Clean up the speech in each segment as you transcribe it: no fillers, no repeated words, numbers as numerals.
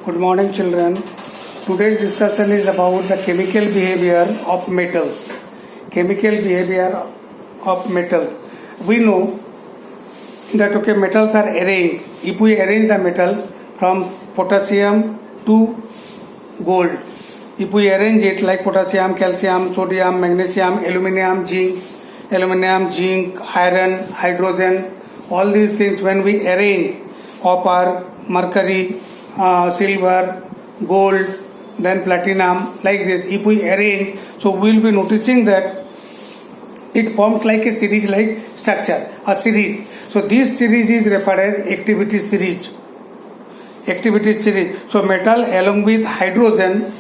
Good morning, children. Today's discussion is about the chemical behavior of metals. Chemical behavior of metals. We know that metals are arranged. If we arrange the metal from potassium to gold, if we arrange it like potassium, calcium, sodium, magnesium, aluminium, zinc, iron, hydrogen, all these things when we arrange, copper, mercury, silver, gold, then platinum, like this. If we arrange, so we will be noticing that it forms like a series, like structure, a series. So this series is referred as activity series. Activity series. So metal along with hydrogen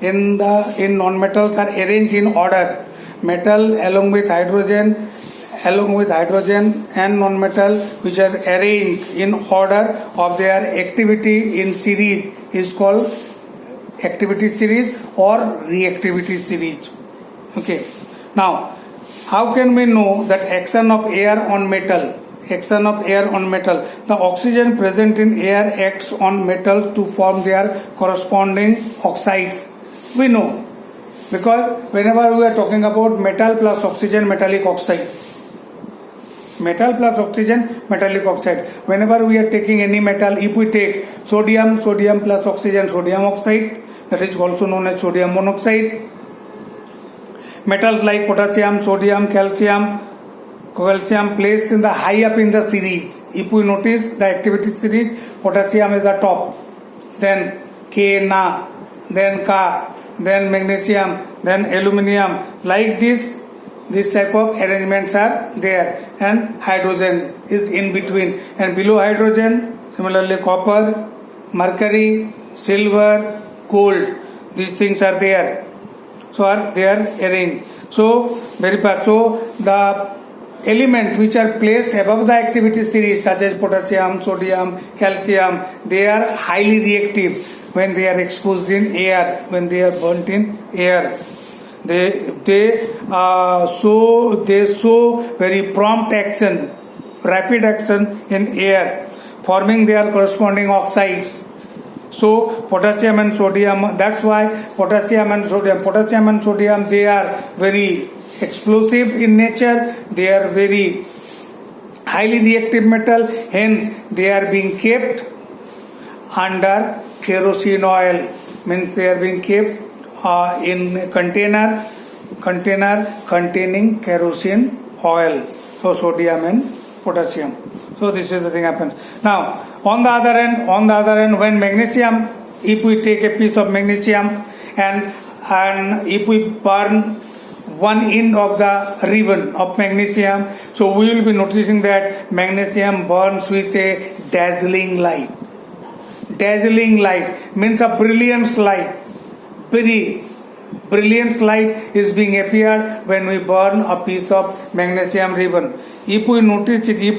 in non-metals are arranged in order. Metal along with hydrogen and non-metal which are arranged in order of their activity in series is called activity series or reactivity series. Okay. Now, how can we know that action of air on metal? Action of air on metal. The oxygen present in air acts on metal to form their corresponding oxides. We know because whenever we are talking about metal plus oxygen, metallic oxide. Metal plus oxygen, metallic oxide. Whenever we are taking any metal, if we take sodium plus oxygen, sodium oxide, that is also known as sodium monoxide. Metals like potassium, sodium, calcium placed in the high up in the series. If we notice the activity series, potassium is the top, then K, Na, then Ka, then magnesium, then aluminium. Like this type of arrangements are there, and hydrogen is in between, and below hydrogen similarly copper, mercury, silver, gold, these things are there. So they are arranged. So very fast. So the elements which are placed above the activity series such as potassium, sodium, calcium, they are highly reactive when they are exposed in air, when they are burnt in air. They show very prompt action, rapid action in air, forming their corresponding oxides. So potassium and sodium, that's why potassium and sodium, they are very explosive in nature. They are very highly reactive metal. Hence, they are being kept under kerosene oil. Means they are being kept in a container containing kerosene oil. So sodium and potassium. So this is the thing happens. Now on the other hand, when magnesium, if we take a piece of magnesium and if we burn one end of the ribbon of magnesium, so we will be noticing that magnesium burns with a dazzling light. Dazzling light means a brilliant light. Very brilliant light is being appeared when we burn a piece of magnesium ribbon. If we notice it, we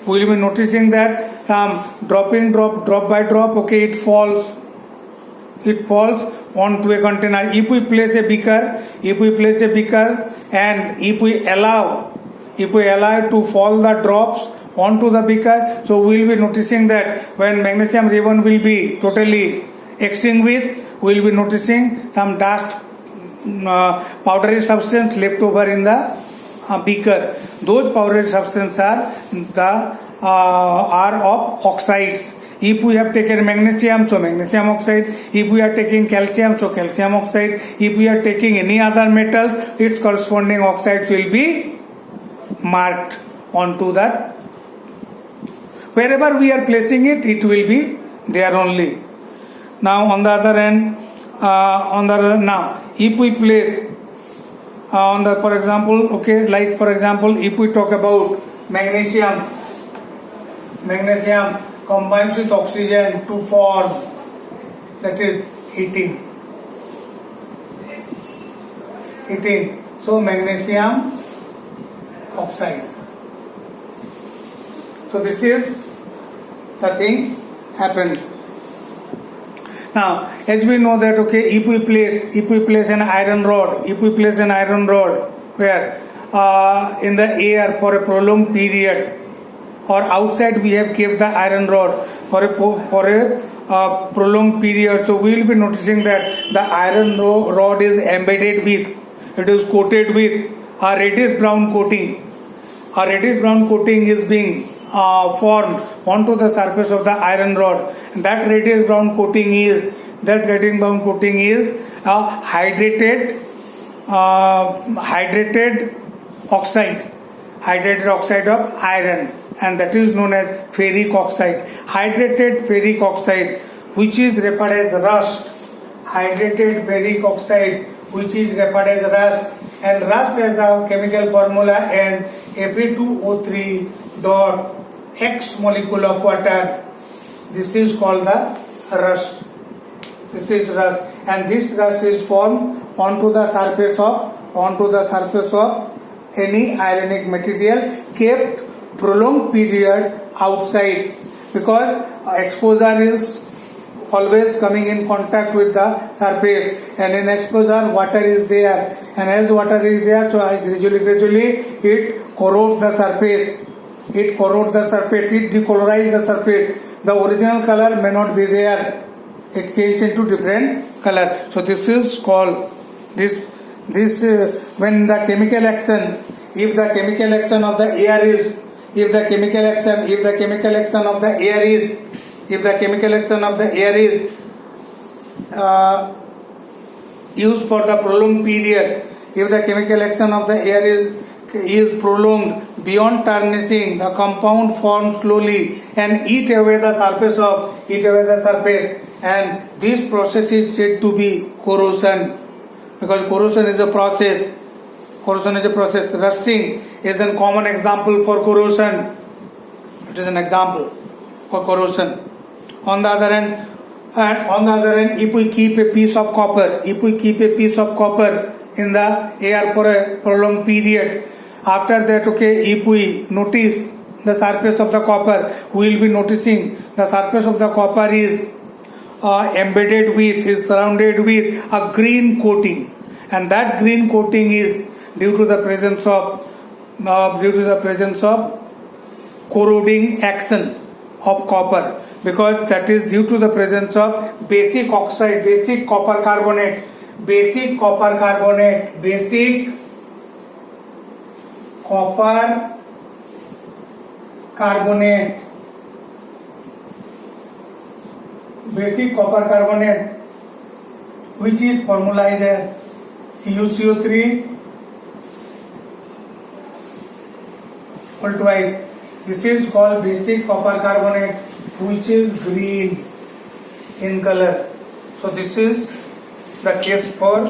will be noticing that some drop by drop, okay, it falls onto a container. If we place a beaker and if we allow to fall the drops onto the beaker, so we will be noticing that when magnesium ribbon will be totally extinguished, we will be noticing some dust, powdery substance left over in the beaker. Those powdery substances are of oxides. If we have taken magnesium, so magnesium oxide. If we are taking calcium, so calcium oxide. If we are taking any other metal, its corresponding oxides will be marked onto that. Wherever we are placing it, it will be there only. Now on the other hand, if we place for example, if we talk about magnesium combines with oxygen to form, that is heating. So magnesium oxide. So this is the thing happened. Now, as we know that if we place an iron rod, where in the air for a prolonged period, or outside we have kept the iron rod for a prolonged period. So we will be noticing that the iron rod is embedded with, it is coated with a reddish brown coating. A reddish brown coating is being formed onto the surface of the iron rod. And that reddish brown coating is a hydrated oxide of iron, and that is known as ferric oxide. Hydrated ferric oxide, which is referred as rust. Hydrated ferric oxide, which is referred as rust, and rust has the chemical formula as Fe2O3 dot X molecule of water. This is called the rust. This is rust, and this rust is formed onto the surface of any ionic material kept prolonged period outside, because exposure is always coming in contact with the surface, and in exposure water is there, and as water is there, so gradually it corrodes the surface, it decolorize the surface. The original color may not be there, it changes into different color. So this is called when the chemical action, if the chemical action of the air is used for the prolonged period, if the chemical action of the air is prolonged beyond tarnishing, the compound forms slowly and eat away the surface, and this process is said to be corrosion, because corrosion is a process. Rusting is a common example for corrosion. It is an example for corrosion. On the other hand, if we keep a piece of copper in the air for a prolonged period, after that, if we notice the surface of the copper, we will be noticing the surface of the copper is surrounded with a green coating, and that green coating is due to the presence of corroding action of copper, because that is due to the presence of basic copper carbonate, which is formalized as CuCO3 twice. This is called basic copper carbonate, which is green in color. So this is the case for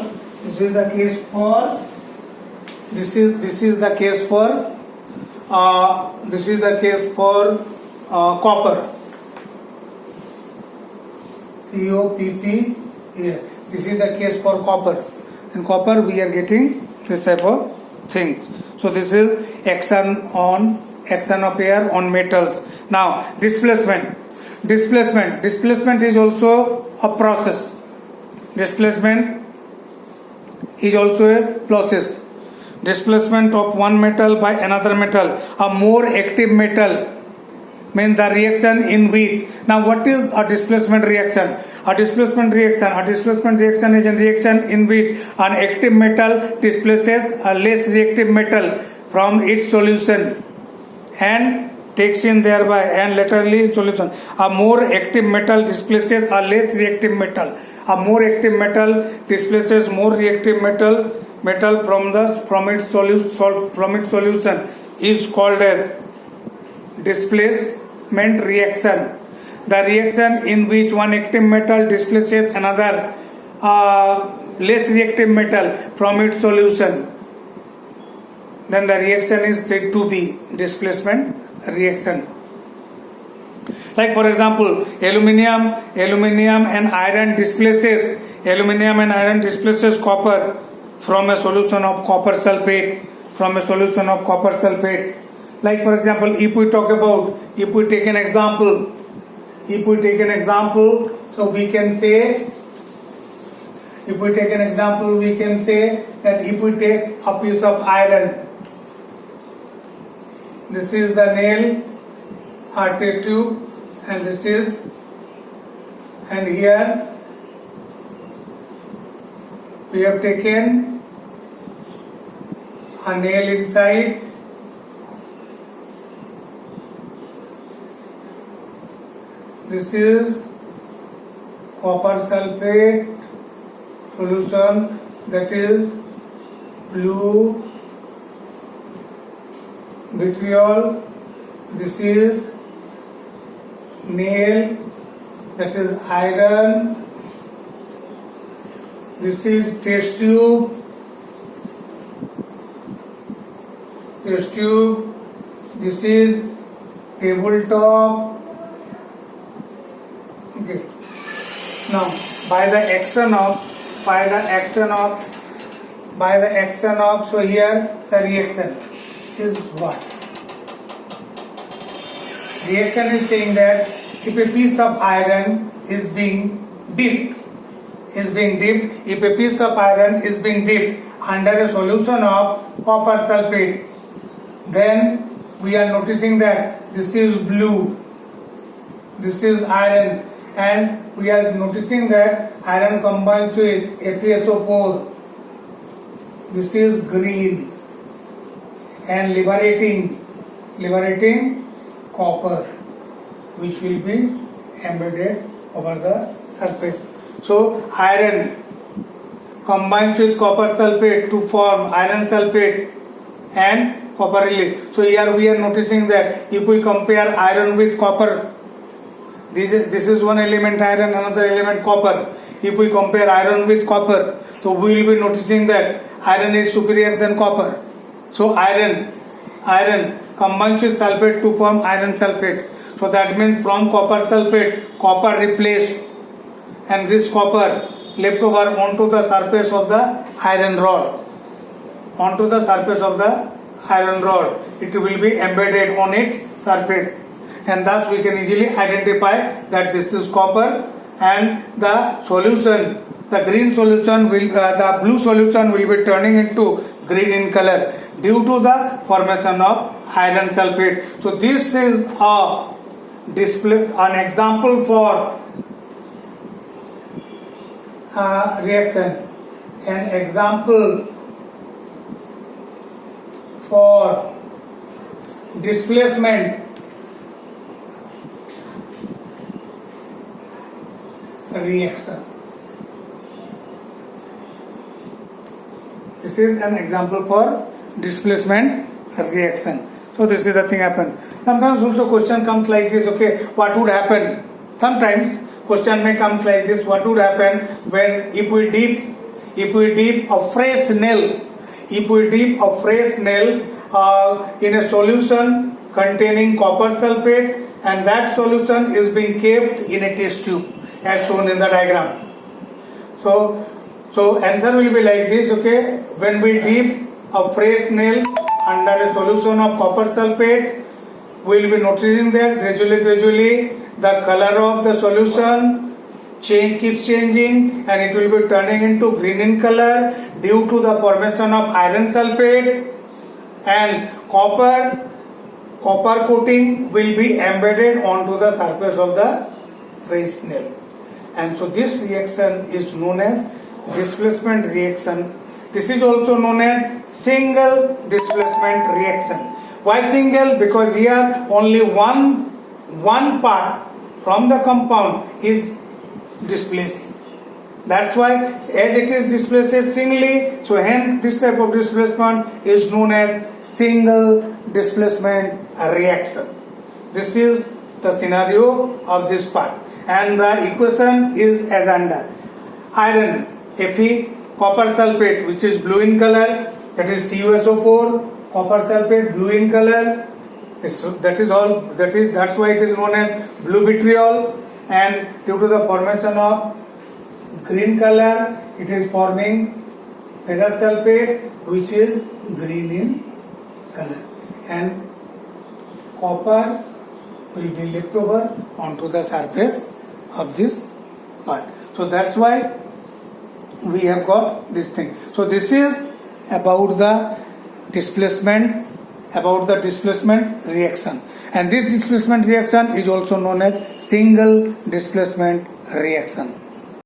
copper. COPP here. This is the case for copper. In copper we are getting this type of things. So this is action of air on metals. Now displacement is also a process. Displacement of one metal by another metal, a more active metal, means the reaction in which. Now what is a displacement reaction? A displacement reaction is a reaction in which an active metal displaces a less reactive metal from its solution and takes in thereby and laterally in solution. A more active metal displaces a less reactive metal. A more active metal displaces more reactive metal from its solution is called as displacement reaction. The reaction in which one active metal displaces another less reactive metal from its solution, then the reaction is said to be displacement reaction. Like for example, aluminium and iron displaces copper from a solution of copper sulfate. Like for example, if we take an example, so we can say that if we take a piece of iron, this is the nail arterial tube, and this is, and here we have taken a nail inside. This is copper sulfate solution, that is blue vitriol. This is nail, that is iron. This is test tube. This is tabletop. Okay. Now, by the action of, so here the reaction is what? Reaction is saying that if a piece of iron is being dipped, if a piece of iron is being dipped under a solution of copper sulfate, then we are noticing that this is blue, this is iron, and we are noticing that iron combines with FeSO4. This is green, and liberating copper, which will be embedded over the surface. So iron combines with copper sulfate to form iron sulfate and copper relief. So here we are noticing that if we compare iron with copper, this is one element iron, another element copper. If we compare iron with copper, so we will be noticing that iron is superior than copper. So iron combines with sulfate to form iron sulfate. So that means from copper sulfate, copper replaced, and this copper left over onto the surface of the iron rod. It will be embedded on its surface, and thus we can easily identify that this is copper, and the solution, the green solution will, the blue solution will be turning into green in color due to the formation of iron sulfate. So this is an example for reaction, an example for displacement reaction. This is an example for displacement reaction. So this is the thing happen. Sometimes also question comes like this, okay, what would happen? Sometimes question may come like this, what would happen when if we dip a fresh nail, in a solution containing copper sulfate, and that solution is being kept in a test tube as shown in the diagram. So answer will be like this, okay, when we dip a fresh nail under a solution of copper sulfate, we will be noticing that gradually the color of the solution keeps changing, and it will be turning into green in color due to the formation of iron sulfate, and copper coating will be embedded onto the surface of the fresh nail. And so this reaction is known as displacement reaction. This is also known as single displacement reaction. Why single? Because here only one part from the compound is displacing. That's why as it is displaced singly, so hence this type of displacement is known as single displacement reaction. This is the scenario of this part, and the equation is as under: iron Fe, copper sulfate, which is blue in color, that is CuSO4, copper sulfate, blue in color. That's why it is known as blue vitriol, and due to the formation of green color, it is forming ferrous sulfate, which is green in color, and copper will be left over onto the surface of this part. So that's why we have got this thing. So this is about the displacement reaction. and this displacement reaction is also known as single displacement reaction.